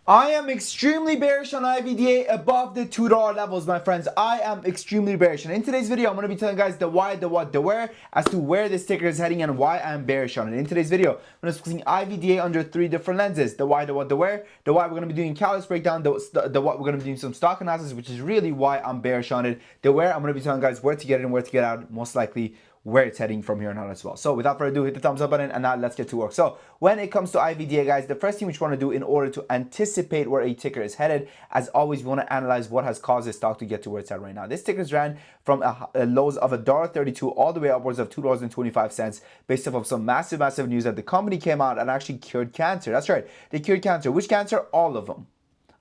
I am extremely bearish on IVDA above the $2 levels, my friends. I am extremely bearish. And in today's video, I'm going to be telling you guys the why, the what, the where as to where this ticker is heading and why I'm bearish on it. In today's video, I'm going to be discussing IVDA under 3 different lenses. The why, the what, the where. The why, we're going to be doing callous breakdown. The what, we're going to be doing some stock analysis, which is really why I'm bearish on it. The where, I'm going to be telling you guys where to get it and where to get out, most likely where it's heading from here on out as well. So without further ado, hit the thumbs up button and now let's get to work. So when it comes to IVDA, guys, the first thing which you want to do in order to anticipate where a ticker is headed, as always, we want to analyze what has caused this stock to get to where it's at right now. This ticker's ran from a lows of $1.32 all the way upwards of $2.25 based off of some massive news that the company came out and actually cured cancer. That's right, they cured cancer. Which cancer? All of them.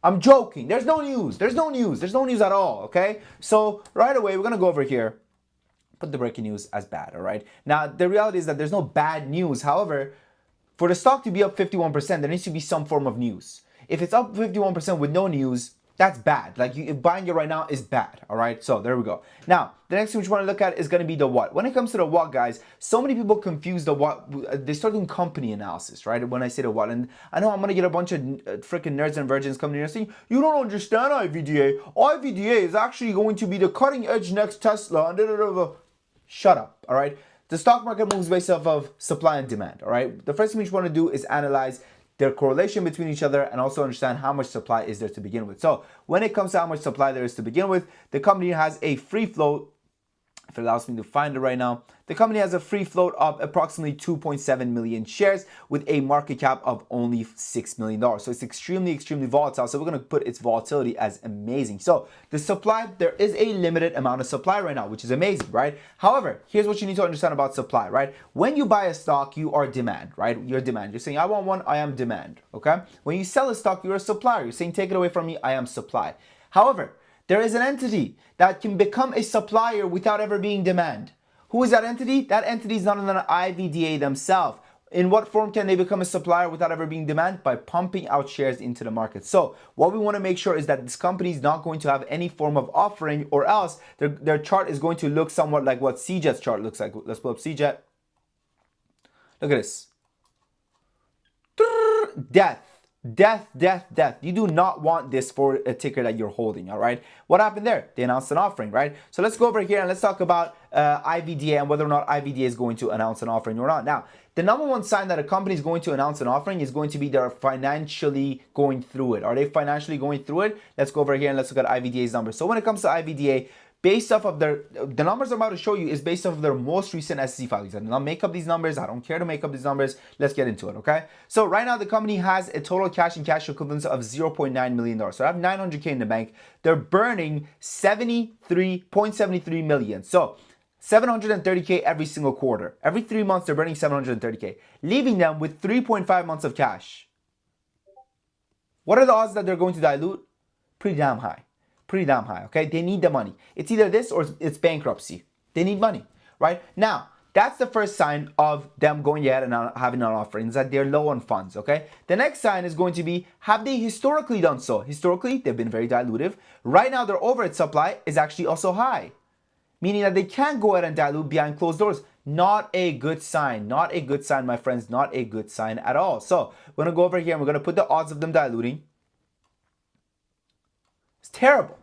I'm joking. There's no news. There's no news at all, okay? So right away, we're going to go over here. Put the breaking news as bad, all right? Now, the reality is that there's no bad news. However, for the stock to be up 51%, there needs to be some form of news. If it's up 51% with no news, that's bad. Like, buying it right now is bad, all right? So there we go. Now, the next thing we want to look at is going to be the what. When it comes to the what, guys, so many people confuse the what. They start doing company analysis, right? When I say the what, and I know I'm going to get a bunch of freaking nerds and virgins coming here saying, you don't understand IVDA. IVDA is actually going to be the cutting edge next Tesla, and da da da da. Shut up, all right? The stock market moves based off of supply and demand, all right? The first thing we want to do is analyze their correlation between each other and also understand how much supply is there to begin with. So when it comes to how much supply there is to begin with, the company has a free float. If it allows me to find it right now, the company has a free float of approximately 2.7 million shares with a market cap of only $6 million. So it's extremely volatile. So we're going to put its volatility as amazing. So the supply, there is a limited amount of supply right now, which is amazing, right? However, here's what you need to understand about supply, right? When you buy a stock, you are demand, right? You're demand. You're saying, I want one, I am demand, okay? When you sell a stock, you're a supplier. You're saying, take it away from me, I am supply. However, there is an entity that can become a supplier without ever being demand. Who is that entity? That entity is not an IVDA themselves. In what form can they become a supplier without ever being demand? By pumping out shares into the market. So what we want to make sure is that this company is not going to have any form of offering, or else their chart is going to look somewhat like what CJET's chart looks like. Let's pull up CJET. Look at this. Death. Death. You do not want this for a ticker that you're holding, all right? What happened there? They announced an offering, right? So let's go over here and let's talk about IVDA and whether or not IVDA is going to announce an offering or not. Now, the number one sign that a company is going to announce an offering is going to be they're financially going through it. Are they financially going through it? Let's go over here and let's look at IVDA's numbers. So when it comes to IVDA, based off of the numbers I'm about to show you is based off of their most recent SEC filings. I do not make up these numbers. I don't care to make up these numbers. Let's get into it, okay? So right now, the company has a total cash and cash equivalents of $0.9 million. So I have $900K in the bank. They're burning 73.73 million. So 730K every single quarter. Every 3 months, they're burning 730K, leaving them with 3.5 months of cash. What are the odds that they're going to dilute? Pretty damn high. Okay? They need the money. It's either this or it's bankruptcy. They need money, right? Now, that's the first sign of them going ahead and having an offering, is that they're low on funds, okay? The next sign is going to be, have they historically done so? Historically, they've been very dilutive. Right now, their overhead supply is actually also high, meaning that they can go ahead and dilute behind closed doors. Not a good sign. Not a good sign, my friends. Not a good sign at all. So we're going to go over here and we're going to put the odds of them diluting. It's terrible,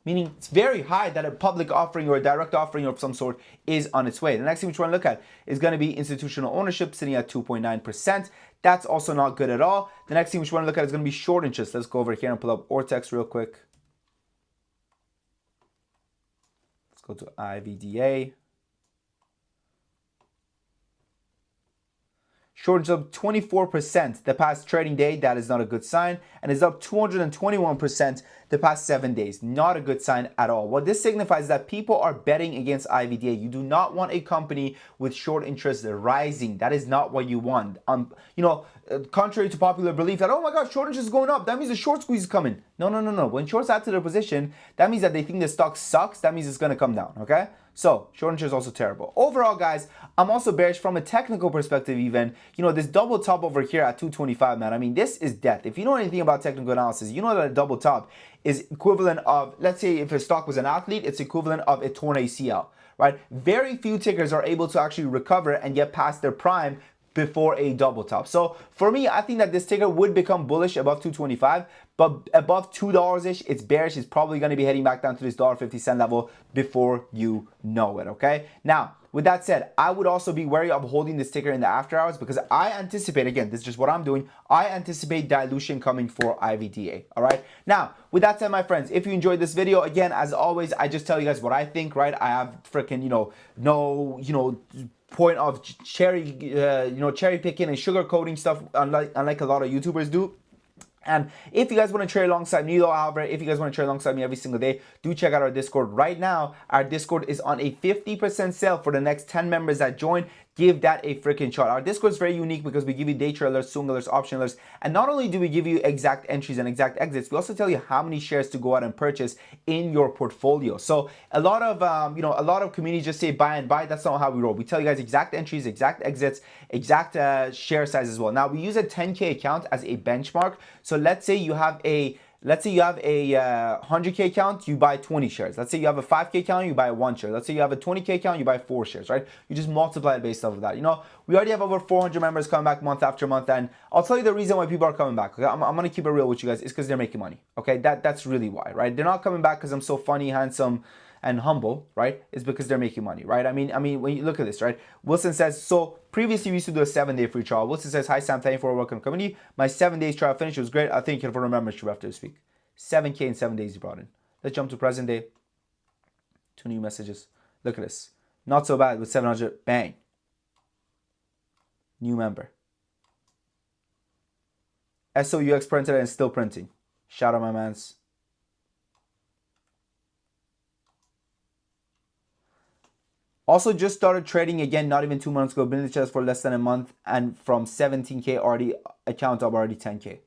meaning it's very high that a public offering or a direct offering of some sort is on its way. The next thing we want to look at is going to be institutional ownership, sitting at 2.9%. That's also not good at all. The next thing we want to look at is going to be short interest. Let's go over here and pull up Ortex real quick. Let's go to IVDA. Short is up 24% the past trading day. That is not a good sign. And is up 221% the past 7 days. Not a good sign at all. What this signifies is that people are betting against IVDA. You do not want a company with short interest rising. That is not what you want. Contrary to popular belief that, oh my God, short interest is going up, that means the short squeeze is coming. No. When shorts add to their position, that means that they think the stock sucks. That means it's going to come down, okay? So short interest is also terrible. Overall, guys, I'm also bearish from a technical perspective even. This double top over here at 225, man, I mean, this is death. If you know anything about technical analysis, you know that a double top is equivalent of, let's say if a stock was an athlete, it's equivalent of a torn ACL, right? Very few tickers are able to actually recover and get past their prime before a double top. So for me, I think that this ticker would become bullish above 225, but above $2-ish, it's bearish. It's probably going to be heading back down to this $1.50 level before you know it, okay? Now, with that said, I would also be wary of holding this ticker in the after hours because I anticipate, again, this is just what I'm doing, I anticipate dilution coming for IVDA, all right? Now, with that said, my friends, if you enjoyed this video, again, as always, I just tell you guys what I think, right? I have freaking, no point of cherry picking and sugar coating stuff unlike a lot of YouTubers do. And if you guys want to trade alongside me, though, however, if you guys want to trade alongside me every single day, do check out our Discord. Right now, our Discord is on a 50% sale for the next 10 members that join. Give that a freaking shot. Our Discord is very unique because we give you day trade alerts, swing alerts, option alerts, and not only do we give you exact entries and exact exits, we also tell you how many shares to go out and purchase in your portfolio. So a lot of communities just say buy and buy. That's not how we roll. We tell you guys exact entries, exact exits, exact share size as well. Now we use a 10K account as a benchmark. So let's say you have a 100K account, you buy 20 shares. Let's say you have a 5K account, you buy 1 share. Let's say you have a 20K account, you buy 4 shares, right? You just multiply it based off of that. You know, we already have over 400 members coming back month after month, and I'll tell you the reason why people are coming back. Okay? I'm gonna keep it real with you guys. It's because they're making money. Okay, that's really why, right? They're not coming back because I'm so funny, handsome, and humble, right? It's because they're making money, right? I mean, when you look at this, right? Wilson says, so previously we used to do a 7-day free trial. Wilson says, hi Sam, thank you for welcome community. My 7 days trial finished. It was great. I thank you for the membership after this week. 7K in 7 days you brought in. Let's jump to present day. 2 new messages. Look at this. Not so bad with 700. Bang. New member. SOUX printed and still printing. Shout out my mans. Also just started trading again, not even 2 months ago. Been in the chest for less than a month, and from 17K already account up already 10K.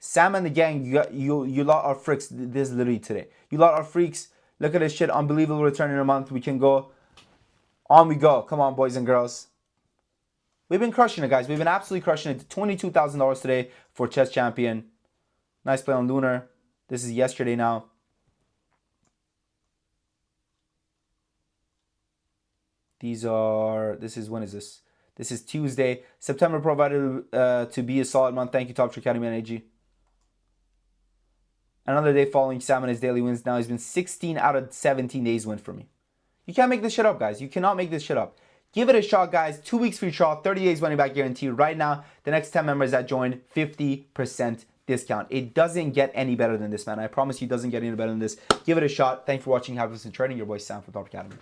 Sam and the gang, you lot are freaks. This is literally today. You lot are freaks. Look at this shit. Unbelievable return in a month. We can go. On we go. Come on, boys and girls. We've been crushing it, guys. We've been absolutely crushing it. $22,000 today for chess champion. Nice play on Lunar. This is yesterday now. This is, when is this? This is Tuesday. September provided to be a solid month. Thank you, Top Trick Academy and AG. Another day following Sam and his daily wins. Now he's been 16 out of 17 days win for me. You can't make this shit up, guys. You cannot make this shit up. Give it a shot, guys. 2 weeks free trial, 30 days money back guarantee. Right now, the next 10 members that join, 50% discount. It doesn't get any better than this, man. I promise you it doesn't get any better than this. Give it a shot. Thanks for watching. Have fun trading. Your boy Sam from Top Academy.